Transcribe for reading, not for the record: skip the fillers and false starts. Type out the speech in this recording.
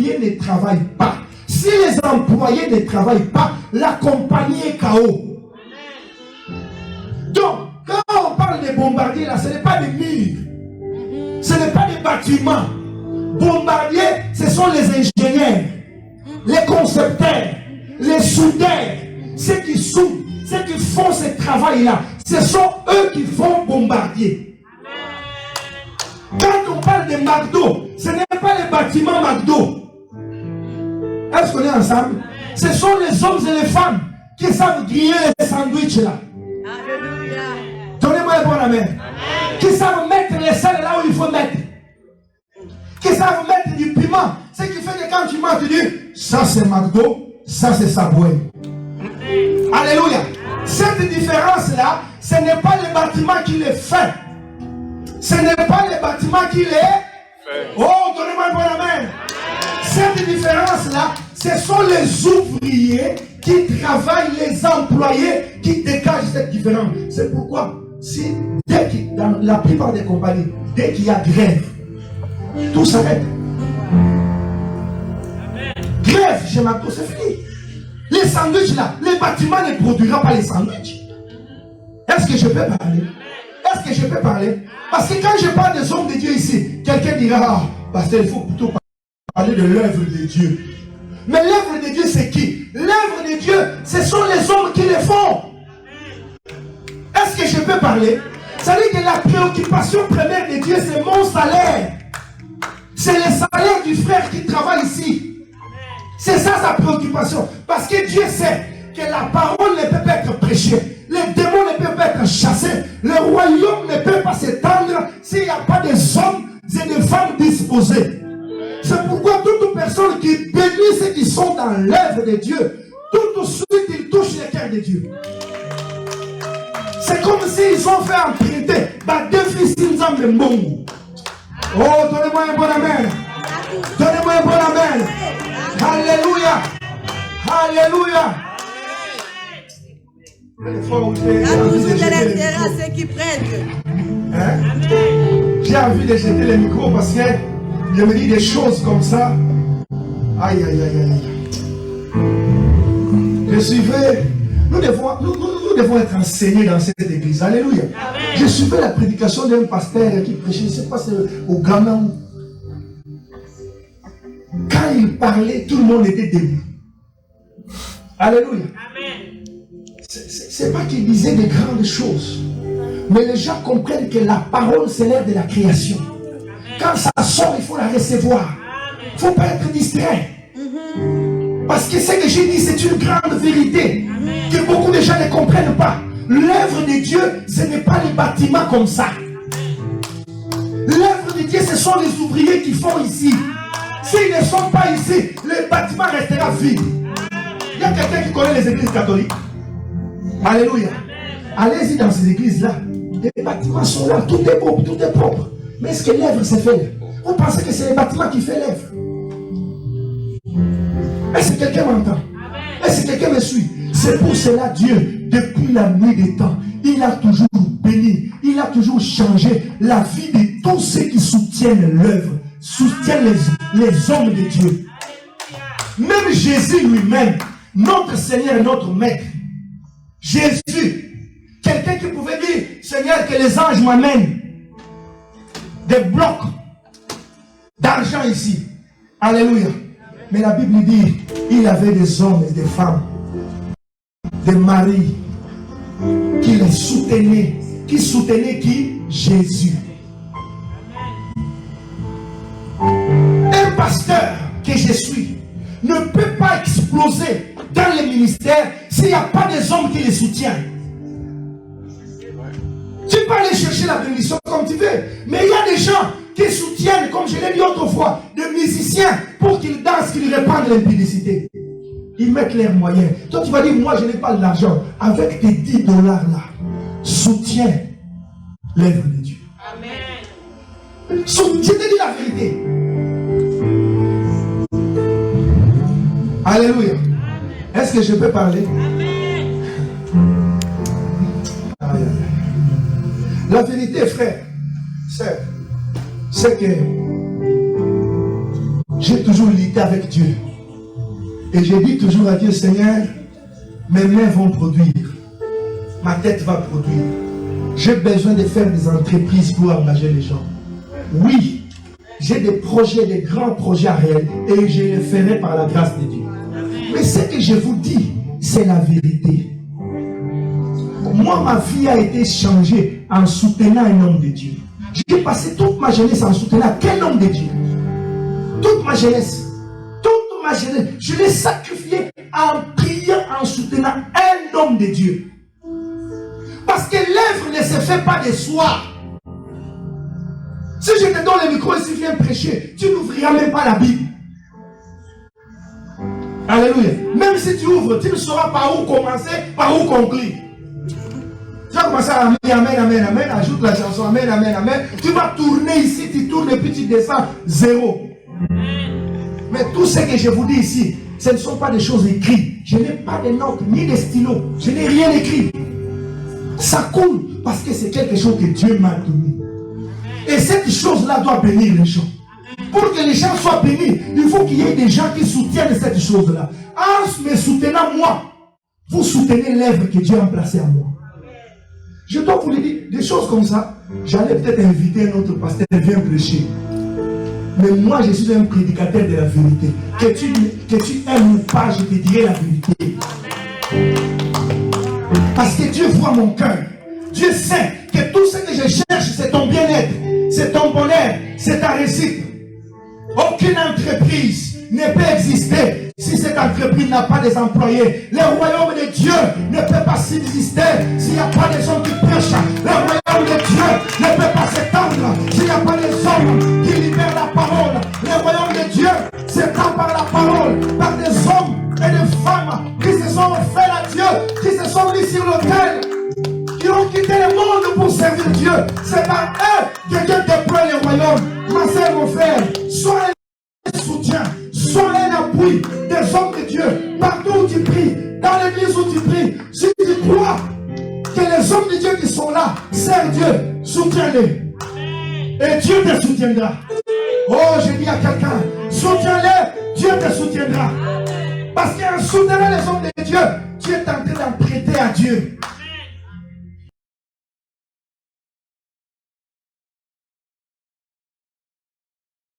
employés ne travaillent pas. Si les employés ne travaillent pas, la compagnie est KO. Donc, quand on parle des bombardiers, là, ce n'est pas des murs. Ce n'est pas des bâtiments. Bombardiers, ce sont les ingénieurs, les concepteurs, les soudeurs, ceux qui soudent, ceux qui font ce travail-là. Ce sont eux qui font bombardier. Quand on parle de McDo, ce n'est pas les bâtiments McDo. Est-ce qu'on est ensemble? Ce sont les hommes et les femmes qui savent griller les sandwichs là. Alléluia. Donnez-moi un bon amen. Qui savent mettre les sels là où il faut mettre. Qui savent mettre du piment. Ce qui fait que quand tu manges, tu dis, ça c'est McDo, ça c'est Subway. Alléluia. Cette différence-là, ce n'est pas les bâtiments qui les fait. Ce n'est pas les bâtiments qui les fait. Oh, donnez-moi un bon amen. Cette différence-là, ce sont les ouvriers qui travaillent, les employés qui dégagent cette différence. C'est pourquoi, si dans la plupart des compagnies, dès qu'il y a grève, tout s'arrête. Grève chez McDo, c'est fini. Les sandwichs là, les bâtiments ne produiront pas les sandwichs. Est-ce que je peux parler? Est-ce que je peux parler? Parce que quand je parle des hommes de Dieu ici, quelqu'un dira, ah, pasteur, il faut plutôt parler de l'œuvre de Dieu. Mais l'œuvre de Dieu, c'est qui? L'œuvre de Dieu, ce sont les hommes qui les font. Est-ce que je peux parler? Ça veut dire que la préoccupation première de Dieu, c'est mon salaire. C'est le salaire du frère qui travaille ici. C'est ça sa préoccupation. Parce que Dieu sait que la parole ne peut pas être prêchée. Les démons ne peuvent pas être chassés. Le royaume ne peut pas s'étendre s'il n'y a pas des hommes et des femmes disposés. C'est pourquoi toute personne qui bénit ceux qui sont dans l'œuvre de Dieu, tout de suite ils touchent le cœur de Dieu. C'est comme s'ils ont fait emprunter dans deux fils de Mbongo. Oh, donnez-moi un bon amen. Donnez-moi un bon amen. Alléluia. Alléluia. Il y a toujours de l'intérêt à ceux qui prennent. J'ai envie de jeter le micro parce que je me dis des choses comme ça. Aïe, aïe, aïe, aïe. Je suivais. Nous devons être enseignés dans cette église. Alléluia. Je suivais la prédication d'un pasteur qui prêchait, je ne sais pas si c'est au Ghana. Quand il parlait, tout le monde était debout. Alléluia. C'est pas qu'il disait de grandes choses. Mais les gens comprennent que la parole, c'est l'air de la création. Quand ça sort, il faut la recevoir. Il ne faut pas être distrait. Parce que ce que j'ai dit, c'est une grande vérité que beaucoup de gens ne comprennent pas. L'œuvre de Dieu, ce n'est pas les bâtiments comme ça. L'œuvre de Dieu, ce sont les ouvriers qui font ici. S'ils ne sont pas ici, le bâtiment restera vide. Il y a quelqu'un qui connaît les églises catholiques. Alléluia. Allez-y dans ces églises-là. Les bâtiments sont là, tout est beau, tout est propre. Mais est-ce que l'œuvre s'est faite? On pensait que c'est les bâtiments qui font l'œuvre. Est-ce que quelqu'un m'entend? Est-ce que quelqu'un me suit? C'est pour cela Dieu, depuis la nuit des temps, il a toujours béni, il a toujours changé la vie de tous ceux qui soutiennent l'œuvre, soutiennent les hommes de Dieu. Même Jésus lui-même, notre Seigneur et notre Maître, Jésus, quelqu'un qui pouvait dire, Seigneur, que les anges m'amènent des blocs d'argent ici. Alléluia. Mais la Bible dit, il avait des hommes et des femmes, des maris, qui les soutenaient. Qui soutenaient qui? Jésus. Un pasteur que je suis ne peut pas exploser dans les ministères s'il n'y a pas des hommes qui les soutiennent. Tu peux aller chercher la bénédiction comme tu veux, mais il y a des gens qui soutiennent, comme je l'ai dit autrefois, des musiciens pour qu'ils dansent, qu'ils répandent l'impudicité. Ils mettent leurs moyens. Toi, tu vas dire, moi, je n'ai pas l'argent. Avec tes 10 $ là, soutiens l'œuvre de Dieu. Amen. Je te dis la vérité. Alléluia. Est-ce que je peux parler? Amen. La vérité, frère, c'est que j'ai toujours lu j'étais avec Dieu. Et j'ai dit toujours à Dieu, Seigneur, mes mains vont produire. Ma tête va produire. J'ai besoin de faire des entreprises pour engager les gens. Oui, j'ai des projets, des grands projets à réaliser et je les ferai par la grâce de Dieu. Mais ce que je vous dis, c'est la vérité. Moi, ma vie a été changée en soutenant un homme de Dieu. J'ai passé toute ma jeunesse en soutenant quel homme de Dieu? Toute ma jeunesse. Toute ma jeunesse. Je l'ai sacrifié en priant, en soutenant un homme de Dieu. Parce que l'œuvre ne se fait pas de soi. Si je te donne le micro et si tu viens prêcher, tu n'ouvriras même pas la Bible. Alléluia. Même si tu ouvres, tu ne sauras par où commencer, par où conclure. Tu vas commencer à amen, amen, amen, amen, ajoute la chanson, amen, amen, amen. Tu vas tourner ici, tu tournes et puis tu descends, zéro. Mais tout ce que je vous dis ici, ce ne sont pas des choses écrites. Je n'ai pas de notes, ni de stylos. Je n'ai rien écrit. Ça coule parce que c'est quelque chose que Dieu m'a donné. Et cette chose-là doit bénir les gens. Pour que les gens soient bénis, il faut qu'il y ait des gens qui soutiennent cette chose-là. En me soutenant moi, vous soutenez l'œuvre que Dieu a placée en moi. Je dois vous le dire, des choses comme ça, j'allais peut-être inviter un autre pasteur, viens prêcher. Mais moi, je suis un prédicateur de la vérité. Que tu aimes ou pas, je te dirai la vérité. Parce que Dieu voit mon cœur. Dieu sait que tout ce que je cherche, c'est ton bien-être, c'est ton bonheur, c'est ta réussite. Aucune entreprise ne peut exister si cette entreprise n'a pas des employés. Le royaume de Dieu ne peut pas subsister s'il n'y a pas des hommes qui prêchent. Le royaume de Dieu ne peut pas s'étendre s'il n'y a pas des hommes qui libèrent la parole. Le royaume de Dieu s'étend par la parole, par des hommes et des femmes qui se sont offerts à Dieu, qui se sont mis sur l'autel, qui ont quitté le monde pour servir Dieu. C'est par eux que Dieu déploie le royaume. Ma soeur, mon frère, sois un soutien, sois un appui des hommes de Dieu. Partout où tu pries, dans l'église où tu pries, si tu crois que les hommes de Dieu qui sont là servent Dieu, soutiens-les. Et Dieu te soutiendra. Oh, je dis à quelqu'un, soutiens-les, Dieu te soutiendra. Parce qu'en soutenant les hommes de Dieu, tu es en train d'en prêter à Dieu.